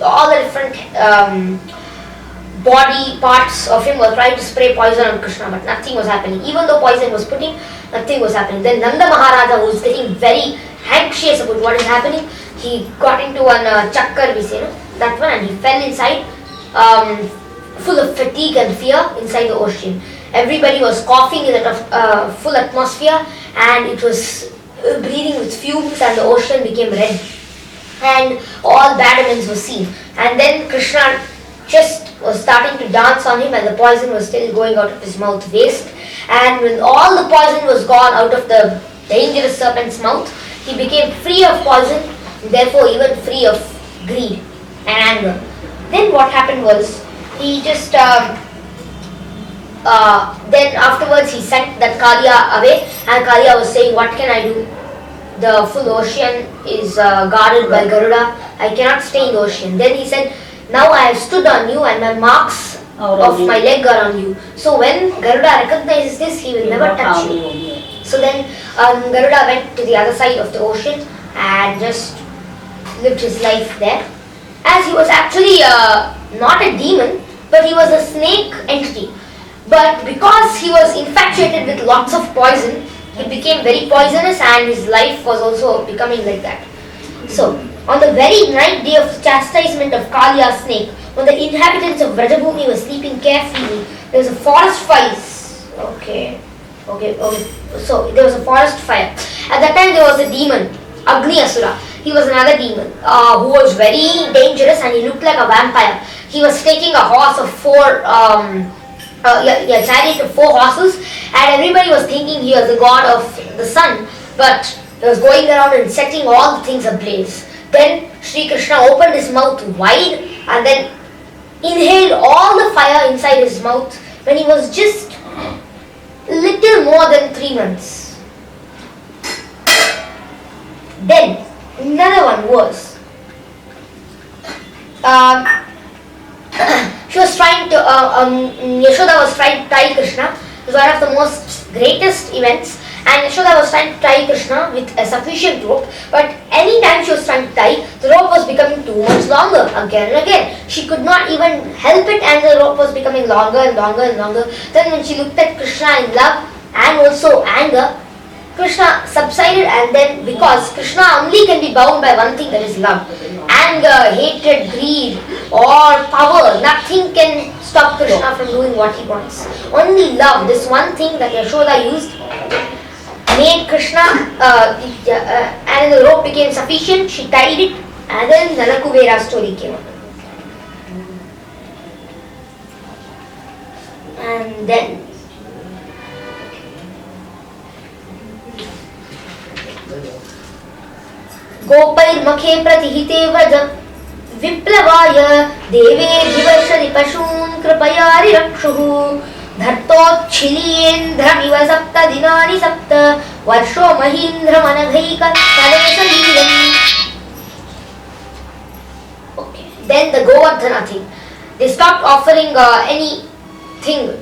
All the different body parts of him were trying to spray poison on Krishna, but nothing was happening. Even though poison was putting, nothing was happening. Then Nanda Maharaja, who was getting very anxious about what is happening, he got into one chakkar, we say, that one, and he fell inside, full of fatigue and fear inside the ocean. Everybody was coughing in that full atmosphere, and it was breathing with fumes, and the ocean became red, and all bad omens were seen. And then Krishna just was starting to dance on him, and the poison was still going out of his mouth waste. And when all the poison was gone out of the dangerous serpent's mouth, he became free of poison, therefore even free of greed and anger. Then what happened was, he just then afterwards he sent that Kaliya away, and Kaliya was saying, what can I do? The full ocean is guarded by Garuda. I cannot stay in the ocean. Then he said, now I have stood on you, and my marks of my leg are on you. So when Garuda recognizes this, he will never touch you. So then Garuda went to the other side of the ocean and just lived his life there. As he was actually not a demon, but he was a snake entity. But because he was infatuated with lots of poison, he became very poisonous, and his life was also becoming like that. So, on the very ninth day of the chastisement of Kaliya's snake, when the inhabitants of Vrajabhumi were sleeping carefree, there was a forest fire. So, there was a forest fire. At that time, there was a demon, Agni Asura. He was another demon who was very dangerous, and he looked like a vampire. He was taking a horse of chariot of 4 horses, and everybody was thinking he was the god of the sun, but he was going around and setting all the things ablaze. Then Sri Krishna opened his mouth wide and then inhaled all the fire inside his mouth when he was just little more than 3 months. Then another one was she was trying to Yashoda was trying to tie Krishna. It was one of the most greatest events, and Yashoda was trying to tie Krishna with a sufficient rope, but any time she was trying to tie, the rope was becoming too much longer again and again. She could not even help it, and the rope was becoming longer and longer and longer. Then when she looked at Krishna in love and also anger, Krishna subsided, and then because Krishna only can be bound by one thing, that is love. Anger, hatred, greed or power, nothing can stop Krishna from doing what he wants. Only love, this one thing that Yashoda used, made Krishna, and the rope became sufficient. She tied it, and then Nalakuvera story came up. And then गोपैर्मखे प्रतिहिते Vraj विप्लवाय देवेभिवर्षति पशून् कृपयारिरक्षुः धर्तोच्छिलीयेन्द्रमिव 7 दिनानि 7 वर्षो महीन्द्रमनघैकतलेसलीलम्. Okay. Then the Govardhana thing. They stopped offering anything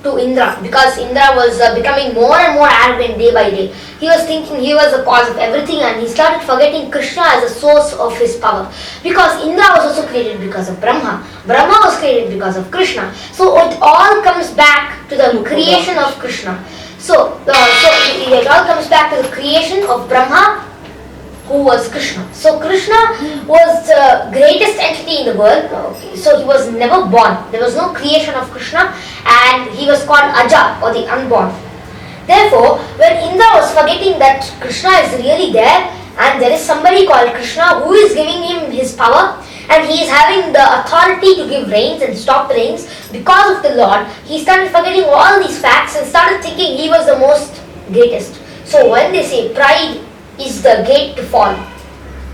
to Indra, because Indra was becoming more and more arrogant day by day. He was thinking he was the cause of everything, and he started forgetting Krishna as a source of his power. Because Indra was also created because of Brahma. Brahma was created because of Krishna. So it all comes back to the creation of Krishna. So it all comes back to the creation of Brahma, who was Krishna. So Krishna was the greatest entity in the world. Okay. So he was never born. There was no creation of Krishna, and he was called Aja, or the unborn. Therefore, when Indra was forgetting that Krishna is really there, and there is somebody called Krishna who is giving him his power, and he is having the authority to give rains and stop rains because of the Lord, he started forgetting all these facts and started thinking he was the most greatest. So when they say pride is the gate to fall,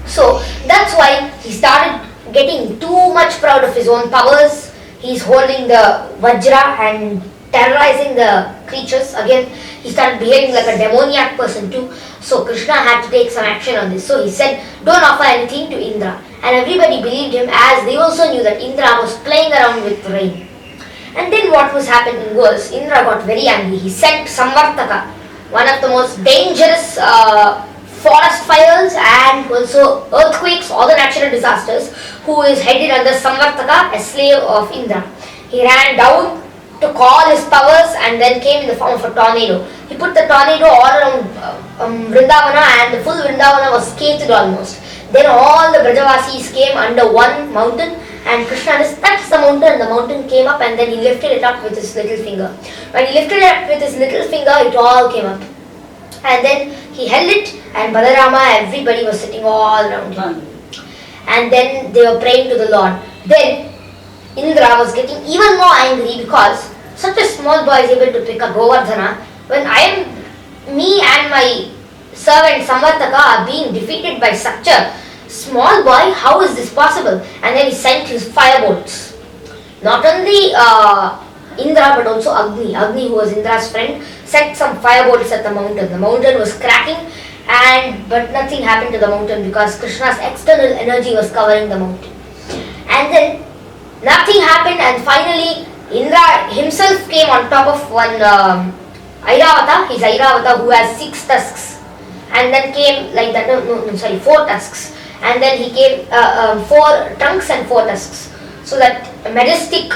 so that's why he started getting too much proud of his own powers. He's holding the Vajra and terrorizing the creatures. Again, he started behaving like a demoniac person too. So Krishna had to take some action on this. So he said, don't offer anything to Indra. And everybody believed him, as they also knew that Indra was playing around with rain. And then what was happening was, Indra got very angry. He sent Samvartaka, one of the most dangerous forest fires and also earthquakes, all the natural disasters, who is headed under Samvartaka, a slave of Indra. He ran down to call his powers and then came in the form of a tornado. He put the tornado all around Vrindavana, and the full Vrindavana was scathed almost. Then all the Brajavasis came under one mountain, and Krishna just touched the mountain, and the mountain came up, and then he lifted it up with his little finger. When he lifted it up with his little finger, it all came up. And then he held it, and Balarama, everybody was sitting all around him. And then they were praying to the Lord. Then Indra was getting even more angry because such a small boy is able to pick up Govardhana when me and my servant Samvartaka are being defeated by such a small boy. How is this possible? And then he sent his firebolts. Not only Indra but also Agni, who was Indra's friend, set some firebolts at the mountain. The mountain was cracking, but nothing happened to the mountain because Krishna's external energy was covering the mountain. And then nothing happened, and finally Indra himself came on top of one Airavata, his Airavata, who has 6 tusks, and then came like that, 4 tusks, and then he came 4 trunks and 4 tusks, so that a majestic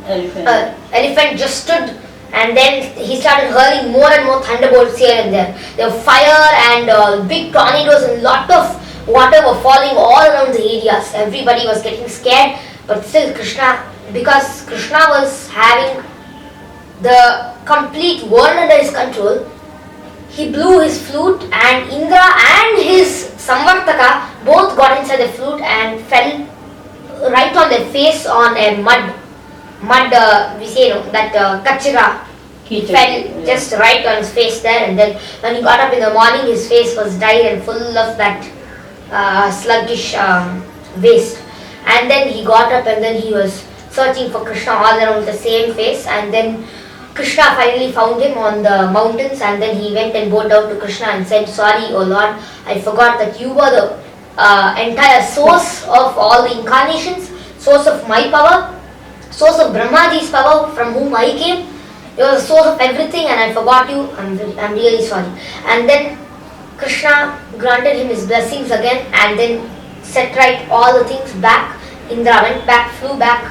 elephant just stood, and then he started hurling more and more thunderbolts here and there. There were fire and big tornadoes, and lot of water were falling all around the areas. Everybody was getting scared, but still Krishna, because Krishna was having the complete world under his control, he blew his flute, and Indra and his Samvartaka both got inside the flute and fell right on their face on a mud, we say, that kachira. He fell just right on his face there, and then when he got up in the morning, his face was dried and full of that sluggish waste. And then he got up, and then he was searching for Krishna all around the same face, and then Krishna finally found him on the mountains, and then he went and bowed down to Krishna and said, "Sorry, O Lord, I forgot that you were the entire source of all the incarnations, source of my power, source of Brahmaji's power from whom I came. You are the source of everything, and I forgot you. I'm really sorry." And then Krishna granted him his blessings again, and then set right all the things back. Indra went back, flew back,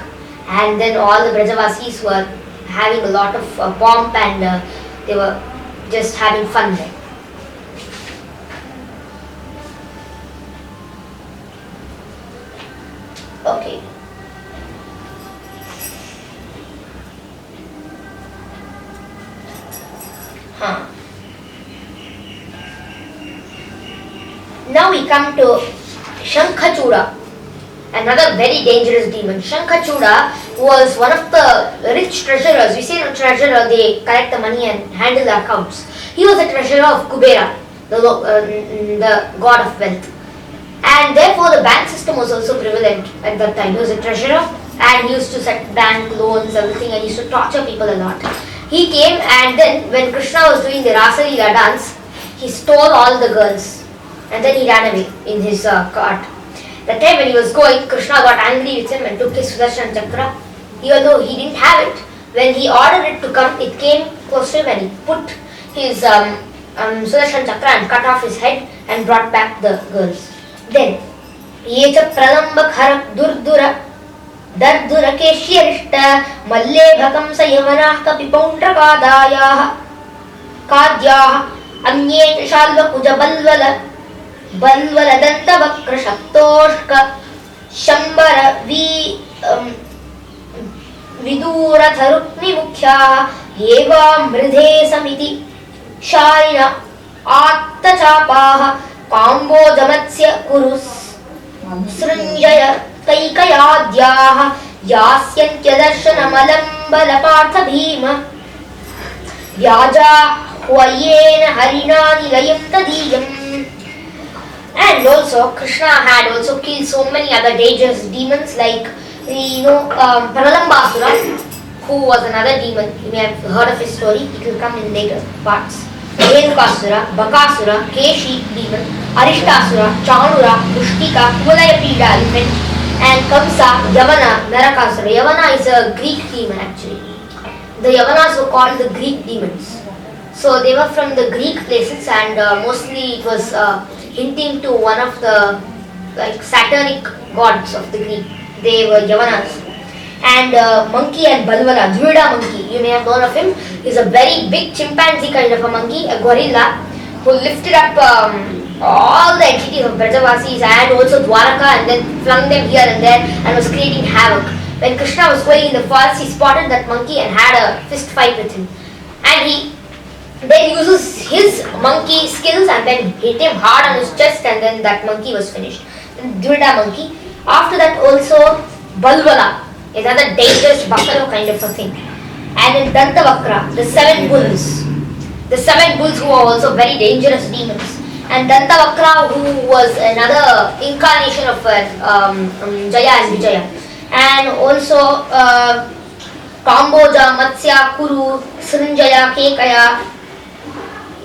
and then all the Brajavasis were having a lot of pomp, and they were just having fun there. Okay. Now we come to Shankachuda, another very dangerous demon. Shankachuda was one of the rich treasurers. We say a treasurer, they collect the money and handle the accounts. He was a treasurer of Kubera, the god of wealth. And therefore the bank system was also prevalent at that time. He was a treasurer, and he used to set bank loans, everything, and he used to torture people a lot. He came, and then when Krishna was doing the Rasalila dance, he stole all the girls, and then he ran away in his cart. That time when he was going, Krishna got angry with him and took his Sudarshan Chakra, even though he didn't have it. When he ordered it to come, it came close to him, and he put his Sudarshan Chakra and cut off his head and brought back the girls. Then, Yecha Pralambak Harak Durdura Dardura Keshyarishta Mallebhakam Sayamanah Kapipaundrakadayah Kadyah Anye Shalva Puja Balvala Danta Vakra Shaktoshka Shambara Vidura Tharukni Mukhya Eva Mridhe Samiti Shaina Atta Chapaha Kambojamatya Kurus Srinjaya Kaikayadyaha Yasyantya Darshanamalam Partha Bhima Vyaja Huayena Harina Nilayam Tadiyam. And also Krishna had also killed so many other dangerous demons, like Pralambasura, who was another demon. You may have heard of his story, it will come in later parts. Renukasura, Bakasura, Keshi demon, Arishtasura, Chanura, Mushtika, Kuvalayapida elephant, and Kamsa, Yavana, Narakasura. Yavana is a Greek demon actually. The Yavanas were called the Greek demons. So they were from the Greek places, and mostly it was hinting to one of the like satanic gods of the Greek. They were Yavanas. And monkey and Balwala, Dvida monkey, you may have known of him. He's a very big chimpanzee kind of a monkey, a gorilla, who lifted up all the entities of Brajavasis and also Dwaraka and then flung them here and there and was creating havoc. When Krishna was going in the forest, he spotted that monkey and had a fist fight with him. And he then uses his monkey skills and then hit him hard on his chest, and then that monkey was finished. Dvida monkey. After that also Balwala, another dangerous buffalo kind of a thing. And then Dantavakra, the seven bulls. The seven bulls who are also very dangerous demons. And Dantavakra, who was another incarnation of Jaya and Vijaya. And also Kamboja, Matsya, Kuru, Srinjaya, Kekaya.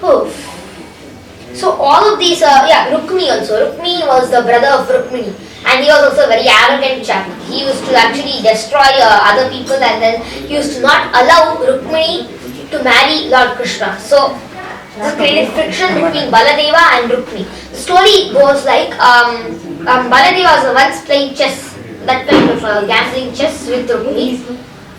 Oh. So all of these, Rukmi also. Rukmi was the brother of Rukmini, and he was also a very arrogant chap. He used to actually destroy other people, and then he used to not allow Rukmini to marry Lord Krishna. So this created friction between Baladeva and Rukmi. The story goes like Baladeva was once playing chess, that kind of gambling chess with Rukmi.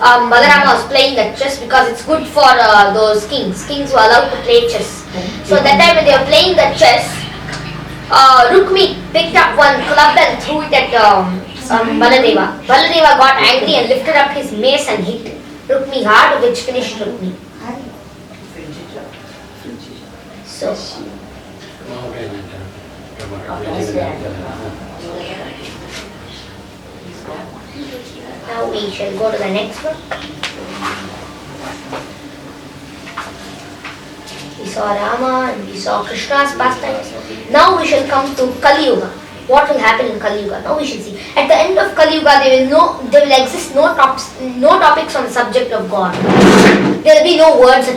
Balarama was playing that chess because it's good for those kings. Kings were allowed to play chess. So that time when they were playing the chess, Rukmi picked up one club and threw it at Baladeva. Baladeva got angry and lifted up his mace and hit Rukmi hard, which finished Rukmi. So. Now we shall go to the next one. We saw Rama and we saw Krishna's pastimes. Now we shall come to Kali Yuga. What will happen in Kali Yuga? Now we shall see. At the end of Kali Yuga, there will exist no topics on the subject of God. There will be no words